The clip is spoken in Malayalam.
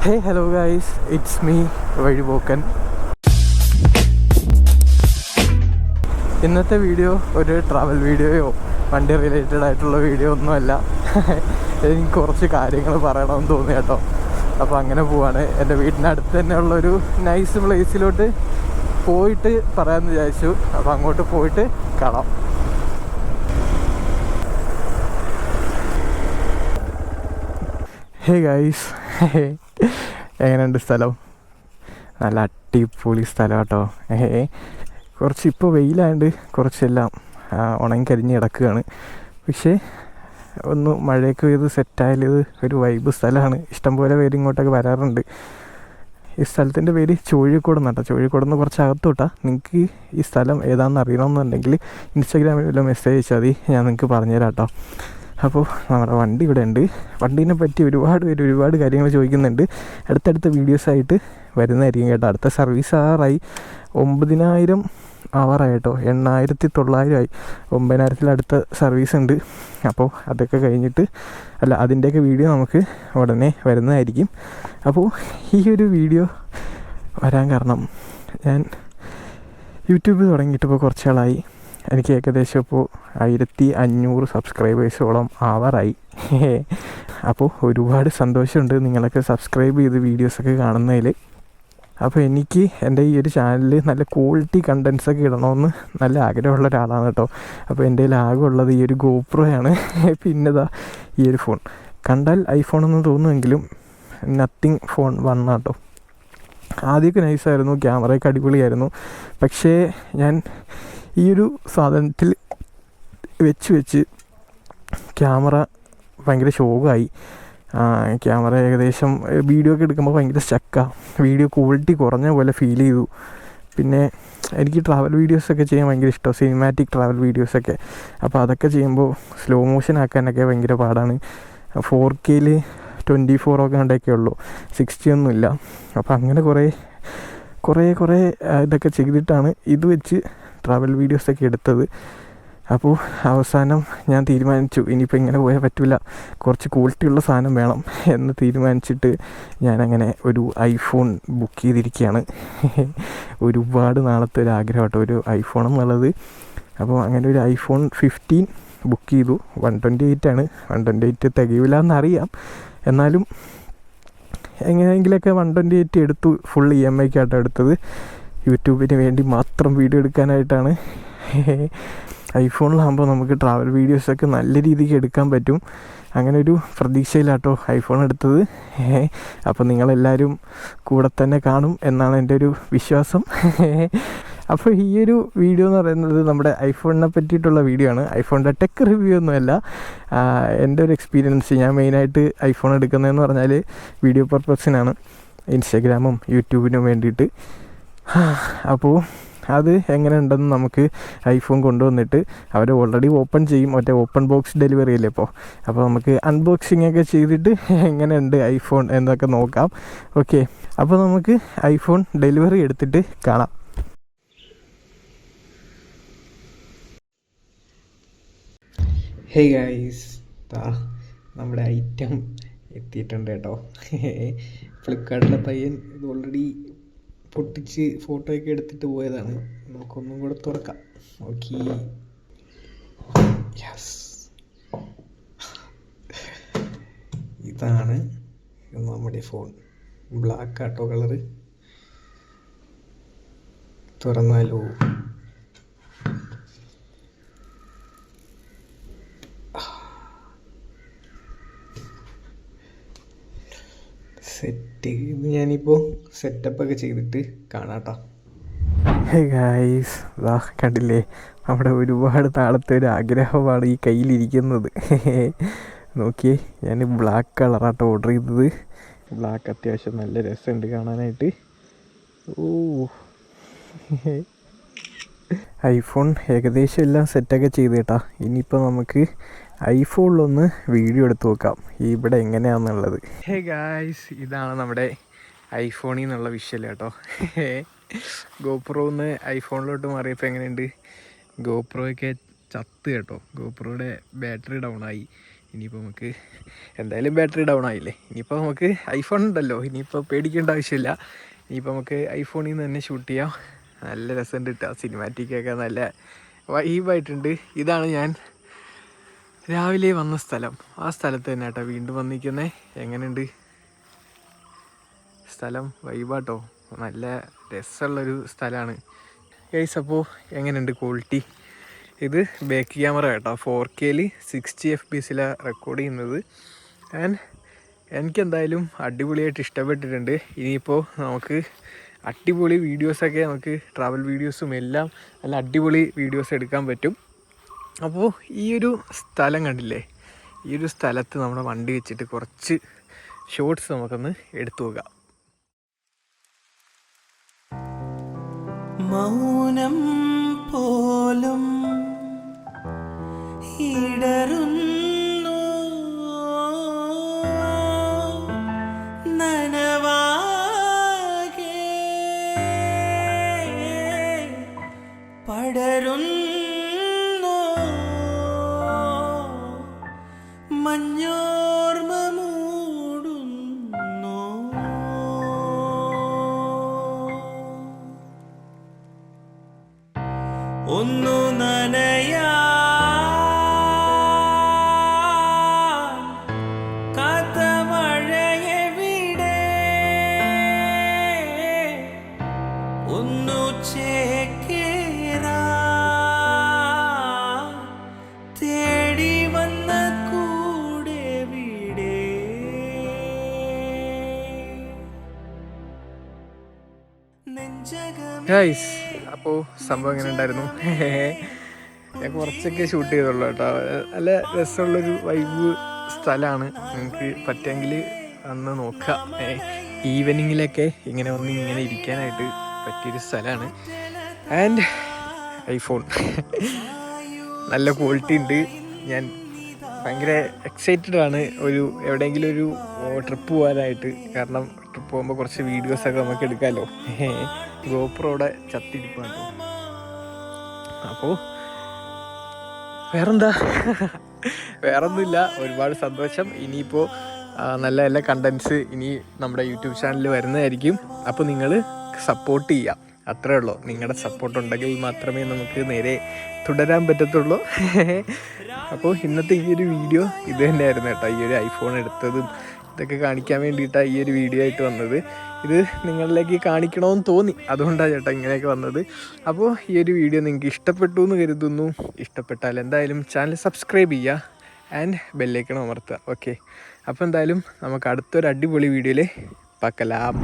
Hey hello guys, it's me Vazhipokkan. ഇന്നത്തെ വീഡിയോ ഒരു ട്രാവൽ വീഡിയോയോ വണ്ടി റിലേറ്റഡ് ആയിട്ടുള്ള വീഡിയോ ഒന്നുമല്ല. എനിക്ക് കുറച്ച് കാര്യങ്ങൾ പറയണമെന്ന് തോന്നി കേട്ടോ. അപ്പോൾ അങ്ങനെ പോവാണ്. എൻ്റെ വീടിനടുത്ത് തന്നെ ഉള്ളൊരു നൈസ് പ്ലേസിലോട്ട് പോയിട്ട് പറയാമെന്ന് വിചാരിച്ചു. അപ്പോൾ അങ്ങോട്ട് പോയിട്ട് കാണാം. ഹേ ഗൈസ്, എങ്ങനെയുണ്ട് സ്ഥലം? നല്ല അടിപൊളി സ്ഥലം കേട്ടോ. കുറച്ച് ഇപ്പോൾ വെയിലായതുകൊണ്ട് കുറച്ചെല്ലാം ഉണങ്ങിക്കരിഞ്ഞ് കിടക്കുകയാണ്. പക്ഷേ ഒന്ന് മഴയൊക്കെ പെയ്ത് സെറ്റായാൽ ഇത് ഒരു വൈബ് സ്ഥലമാണ്. ഇഷ്ടംപോലെ പേര് ഇങ്ങോട്ടൊക്കെ വരാറുണ്ട്. ഈ സ്ഥലത്തിൻ്റെ പേര് ചോഴിക്കോട് എന്നാട്ടോ. ചോഴിക്കോട് നിന്ന് കുറച്ച് അകത്തോട്ടാ. നിങ്ങൾക്ക് ഈ സ്ഥലം ഏതാണെന്ന് അറിയണമെന്നുണ്ടെങ്കിൽ ഇൻസ്റ്റാഗ്രാമിൽ വല്ല മെസ്സേജ് അയച്ചാൽ മതി, ഞാൻ നിങ്ങൾക്ക് പറഞ്ഞുതരാം കേട്ടോ. അപ്പോൾ നമ്മുടെ വണ്ടി ഇവിടെ ഉണ്ട്. വണ്ടീനെ പറ്റി ഒരുപാട് പേര് ഒരുപാട് കാര്യങ്ങൾ ചോദിക്കുന്നുണ്ട്. അടുത്തടുത്ത വീഡിയോസായിട്ട് വരുന്നതായിരിക്കും കേട്ടോ. അടുത്ത സർവീസ് ആറായി, 9,000 ആവാറായിട്ടോ. 8,900 ആയി. 9,000 അടുത്ത സർവീസ് ഉണ്ട്. അപ്പോൾ അതൊക്കെ കഴിഞ്ഞിട്ട് അതിൻ്റെയൊക്കെ വീഡിയോ നമുക്ക് ഉടനെ വരുന്നതായിരിക്കും. അപ്പോൾ ഈ ഒരു വീഡിയോ വരാൻ കാരണം, ഞാൻ യൂട്യൂബ് തുടങ്ങിയിട്ട് ഇപ്പോൾ കുറച്ച് നാളായി. എനിക്ക് ഏകദേശം ഇപ്പോൾ 1,500 സബ്സ്ക്രൈബേഴ്സോളം ആവാറായി. അപ്പോൾ ഒരുപാട് സന്തോഷമുണ്ട് നിങ്ങളൊക്കെ സബ്സ്ക്രൈബ് ചെയ്ത് വീഡിയോസൊക്കെ കാണുന്നതിൽ. അപ്പോൾ എനിക്ക് എൻ്റെ ഈ ഒരു ചാനലിൽ നല്ല ക്വാളിറ്റി കണ്ടൻസൊക്കെ ഇടണമെന്ന് നല്ല ആഗ്രഹമുള്ള ഒരാളാണ് കേട്ടോ. അപ്പോൾ എൻ്റെ ആകെയുള്ളത് ഈ ഒരു ഗോപ്രോയാണ്. പിന്നെതാ ഈ ഒരു ഫോൺ. കണ്ടാൽ ഐഫോണെന്ന് തോന്നുമെങ്കിലും നത്തിങ് ഫോൺ 1 കേട്ടോ. ആദ്യമൊക്കെ നൈസായിരുന്നു, ക്യാമറയൊക്കെ അടിപൊളിയായിരുന്നു. പക്ഷേ ഞാൻ ഈ ഒരു സാധനത്തിൽ വെച്ച് ക്യാമറ ഭയങ്കര ഷോക്കായി. ക്യാമറ ഏകദേശം വീഡിയോ ഒക്കെ എടുക്കുമ്പോൾ ഭയങ്കര സ്റ്റക്കാണ്. വീഡിയോ ക്വാളിറ്റി കുറഞ്ഞ പോലെ ഫീൽ ചെയ്തു. പിന്നെ എനിക്ക് ട്രാവൽ വീഡിയോസൊക്കെ ചെയ്യാൻ ഭയങ്കര ഇഷ്ടമാണ്, സിനിമാറ്റിക് ട്രാവൽ വീഡിയോസൊക്കെ. അപ്പോൾ അതൊക്കെ ചെയ്യുമ്പോൾ സ്ലോ മോഷൻ ആക്കാനൊക്കെ ഭയങ്കര പാടാണ്. 4K 24 ഒക്കെ ഉണ്ടൊക്കെ ഉള്ളൂ, 60 ഒന്നുമില്ല. അപ്പോൾ അങ്ങനെ കുറേ ഇതൊക്കെ ചെയ്തിട്ടാണ് ഇത് വെച്ച് ട്രാവൽ വീഡിയോസൊക്കെ എടുത്തത്. അപ്പോൾ അവസാനം ഞാൻ തീരുമാനിച്ചു, ഇനിയിപ്പോൾ ഇങ്ങനെ പോയാൽ പറ്റില്ല, കുറച്ച് ക്വാളിറ്റിയുള്ള സാധനം വേണം എന്ന് തീരുമാനിച്ചിട്ട് ഞാനങ്ങനെ ഒരു ഐഫോൺ ബുക്ക് ചെയ്തിരിക്കുകയാണ്. ഒരുപാട് നാളത്തെ ഒരു ആഗ്രഹം കേട്ടോ ഒരു ഐഫോൺ എന്നുള്ളത്. അപ്പോൾ അങ്ങനെ ഒരു iPhone 15 ബുക്ക് ചെയ്തു. 128 ആണ്. 128 തികയില്ല എന്നറിയാം, എന്നാലും എങ്ങനെയെങ്കിലൊക്കെ 128 എടുത്തു. ഫുൾ EMI ക്കാട്ടോ എടുത്തത്. യൂട്യൂബിന് വേണ്ടി മാത്രം വീഡിയോ എടുക്കാനായിട്ടാണ്. ഐഫോണിലാകുമ്പോൾ നമുക്ക് ട്രാവൽ വീഡിയോസൊക്കെ നല്ല രീതിക്ക് എടുക്കാൻ പറ്റും. അങ്ങനെ ഒരു പ്രതീക്ഷയിലാട്ടോ ഐഫോൺ എടുത്തത്. അപ്പോൾ നിങ്ങളെല്ലാവരും കൂടെ തന്നെ കാണും എന്നാണ് എൻ്റെ ഒരു വിശ്വാസം. അപ്പോൾ ഈ ഒരു വീഡിയോ എന്ന് പറയുന്നത് നമ്മുടെ ഐഫോണിനെ പറ്റിയിട്ടുള്ള വീഡിയോ ആണ്. ഐഫോണിൻ്റെ ടെക് റിവ്യൂ ഒന്നുമല്ല, എൻ്റെ ഒരു എക്സ്പീരിയൻസ്. ഞാൻ മെയിനായിട്ട് ഐഫോൺ എടുക്കുന്നതെന്ന് പറഞ്ഞാൽ വീഡിയോ പർപ്പസിനാണ്, ഇൻസ്റ്റാഗ്രാമും യൂട്യൂബിനും വേണ്ടിയിട്ട്. അപ്പോൾ അത് എങ്ങനെ ഉണ്ടെന്ന് നമുക്ക് ഐഫോൺ കൊണ്ടുവന്നിട്ട് അവർ ഓൾറെഡി ഓപ്പൺ ചെയ്യും. മറ്റേ ഓപ്പൺ ബോക്സ് ഡെലിവറി അല്ലേ ഇപ്പോൾ. അപ്പോൾ നമുക്ക് അൺബോക്സിംഗ് ഒക്കെ ചെയ്തിട്ട് എങ്ങനെയുണ്ട് ഐഫോൺ എന്നൊക്കെ നോക്കാം. ഓക്കെ, അപ്പോൾ നമുക്ക് ഐഫോൺ ഡെലിവറി എടുത്തിട്ട് കാണാം. ഹേ ഗൈസ്, നമ്മുടെ ഐറ്റം എത്തിയിട്ടുണ്ട് കേട്ടോ. ഫ്ലിപ്കാർട്ടിലെ പയ്യൻ ഇത് ഓൾറെഡി പൊട്ടിച്ച് ഫോട്ടോയൊക്കെ എടുത്തിട്ട് പോയതാണ്. നമുക്കൊന്നും കൂടെ തുറക്കാം. ഓക്കെ, യെസ്, ഇതാണ് നമ്മുടെ ഫോൺ. ബ്ലാക്ക് ആട്ടോ കളറ്. തുറന്നാലോ? സെറ്റ്. ഞാനിപ്പോൾ സെറ്റപ്പൊക്കെ ചെയ്തിട്ട് കാണാട്ടോ. ഹേ ഗൈസ്, കണ്ടില്ലേ, നമ്മുടെ ഒരുപാട് നാളത്തെ ഒരു ആഗ്രഹമാണ് ഈ കയ്യിലിരിക്കുന്നത്. നോക്കിയേ, ഞാൻ ബ്ലാക്ക് കളറാട്ടോ ഓർഡർ ചെയ്തത്. ബ്ലാക്ക് അത്യാവശ്യം നല്ല രസമുണ്ട് കാണാനായിട്ട്. ഓ, ഐഫോൺ ഏകദേശം എല്ലാം സെറ്റൊക്കെ ചെയ്ത് കേട്ടോ. ഇനിയിപ്പോൾ നമുക്ക് ഐഫോണിലൊന്ന് വീഡിയോ എടുത്ത് നോക്കാം ഇവിടെ എങ്ങനെയാണെന്നുള്ളത്. ഹേ ഗായ്സ്, ഇതാണ് നമ്മുടെ ഐഫോണിൽ നിന്നുള്ള വിഷ്വൽ കേട്ടോ. ഗോപ്രോന്ന് ഐഫോണിലോട്ട് മാറിയപ്പോൾ എങ്ങനെയുണ്ട്? ഗോപ്രോയൊക്കെ ചത്ത് കേട്ടോ. ഗോപ്രോയുടെ ബാറ്ററി ഡൗൺ ആയി. ഇനിയിപ്പോൾ നമുക്ക് എന്തായാലും ബാറ്ററി ഡൗൺ ആയില്ലേ, ഇനിയിപ്പോൾ നമുക്ക് ഐഫോൺ ഉണ്ടല്ലോ, ഇനിയിപ്പോൾ പേടിക്കേണ്ട ആവശ്യമില്ല. ഇനിയിപ്പോൾ നമുക്ക് ഐഫോണിൽ നിന്ന് തന്നെ ഷൂട്ട് ചെയ്യാം. നല്ല രസമുണ്ട് കിട്ടുക, സിനിമാറ്റിക്കൊക്കെ നല്ല വൈബായിട്ടുണ്ട്. ഇതാണ് ഞാൻ രാവിലെ വന്ന സ്ഥലം. ആ സ്ഥലത്ത് തന്നെ കേട്ടോ വീണ്ടും വന്നിരിക്കുന്നത്. എങ്ങനെയുണ്ട് സ്ഥലം? വൈബാട്ടോ, നല്ല രസമുള്ളൊരു സ്ഥലമാണ് ഗൈസ്. അപ്പോൾ എങ്ങനെയുണ്ട് ക്വാളിറ്റി? ഇത് ബാക്ക് ക്യാമറ കേട്ടോ, 4K 60 FPS റെക്കോർഡ് ചെയ്യുന്നത്. ആൻഡ് എനിക്കെന്തായാലും അടിപൊളിയായിട്ട് ഇഷ്ടപ്പെട്ടിട്ടുണ്ട്. ഇനിയിപ്പോൾ നമുക്ക് അടിപൊളി വീഡിയോസൊക്കെ, നമുക്ക് ട്രാവൽ വീഡിയോസും എല്ലാം നല്ല അടിപൊളി വീഡിയോസ് എടുക്കാൻ പറ്റും. അപ്പോൾ ഈ ഒരു സ്ഥലം കണ്ടില്ലേ, ഈ ഒരു സ്ഥലത്ത് നമ്മുടെ വണ്ടി വെച്ചിട്ട് കുറച്ച് ഷോട്ട്സ് നമുക്കൊന്ന് എടുത്തു നോക്കാം. മൗനം പോലും ഇടറുന്നു നനവാകെ പടരുന്നു മഞ്ഞോർമ മൂടുന്നു. ഒന്നു നനയാ ഗൈസ്, അപ്പോൾ സംഭവം എങ്ങനെ ഉണ്ടായിരുന്നു? ഞാൻ കുറച്ചൊക്കെ ഷൂട്ട് ചെയ്തുള്ളൂ കേട്ടോ. നല്ല രസമുള്ളൊരു വൈബ് സ്ഥലമാണ്. നിങ്ങൾക്ക് പറ്റുമെങ്കിൽ അന്ന് നോക്കുക. ഈവനിങ്ങിലൊക്കെ ഇങ്ങനെ വന്ന് ഇങ്ങനെ ഇരിക്കാനായിട്ട് പറ്റിയൊരു സ്ഥലമാണ്. ആൻഡ് ഐഫോൺ നല്ല ക്വാളിറ്റി ഉണ്ട്. ഞാൻ ഭയങ്കര എക്സൈറ്റഡ് ആണ് എവിടെയെങ്കിലും ഒരു ട്രിപ്പ് പോകാനായിട്ട്. കാരണം ട്രിപ്പ് പോകുമ്പോൾ കുറച്ച് വീഡിയോസൊക്കെ നമുക്ക് എടുക്കാമല്ലോ. ഗോപ്രോടെ ചത്തിരിപ്പാണ്. അപ്പോൾ വേറൊന്നുമില്ല, ഒരുപാട് സന്തോഷം. ഇനിയിപ്പോൾ നല്ല നല്ല കണ്ടൻസ് ഇനി നമ്മുടെ യൂട്യൂബ് ചാനലിൽ വരുന്നതായിരിക്കും. അപ്പോൾ നിങ്ങൾ സപ്പോർട്ട് ചെയ്യുക, അത്രേ ഉള്ളൂ. നിങ്ങളുടെ സപ്പോർട്ട് ഉണ്ടെങ്കിൽ മാത്രമേ നമുക്ക് നേരെ തുടരാൻ പറ്റത്തുള്ളൂ. അപ്പോൾ ഇന്നത്തെ ഈ ഒരു വീഡിയോ ഇത് തന്നെയായിരുന്നു കേട്ടോ. ഈ ഒരു ഐഫോൺ എടുത്തതും ഇതൊക്കെ കാണിക്കാൻ വേണ്ടിയിട്ടാണ് ഈ ഒരു വീഡിയോ ആയിട്ട് വന്നത്. ഇത് നിങ്ങളിലേക്ക് കാണിക്കണമെന്ന് തോന്നി, അതുകൊണ്ടാണ് ചേട്ടാ ഇങ്ങനെയൊക്കെ വന്നത്. അപ്പോൾ ഈ ഒരു വീഡിയോ നിങ്ങൾക്ക് ഇഷ്ടപ്പെട്ടു എന്ന് കരുതുന്നു. ഇഷ്ടപ്പെട്ടാൽ എന്തായാലും ചാനൽ സബ്സ്ക്രൈബ് ചെയ്യുക ആൻഡ് ബെല്ലൈക്കൺ അമർത്തുക. ഓക്കെ, അപ്പോൾ എന്തായാലും നമുക്ക് അടുത്തൊരു അടിപൊളി വീഡിയോയിൽ പാക്കലാം.